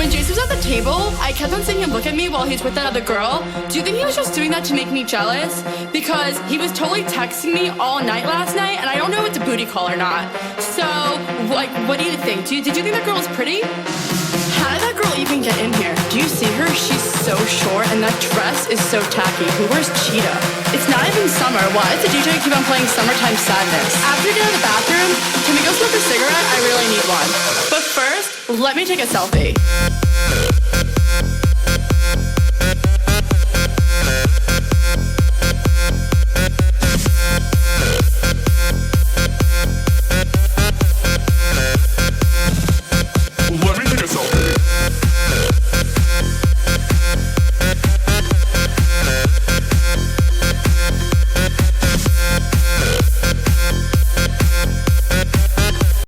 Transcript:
When Jason was at the table, I kept on seeing him look at me while he's with that other girl. Do you think he was just doing that to make me jealous? Because he was totally texting me all night last night, and I don't know if it's a booty call or not. So, like, what do you think? Did you think that girl was pretty? How did that girl even get in here? Do you see her? She's so short, and that dress is so tacky. Who wears cheetah? It's not even summer. Why does the DJ keep on playing Summertime Sadness? After we get out of the bathroom, can we go smoke a cigarette? I really need one. But first, let me take a selfie.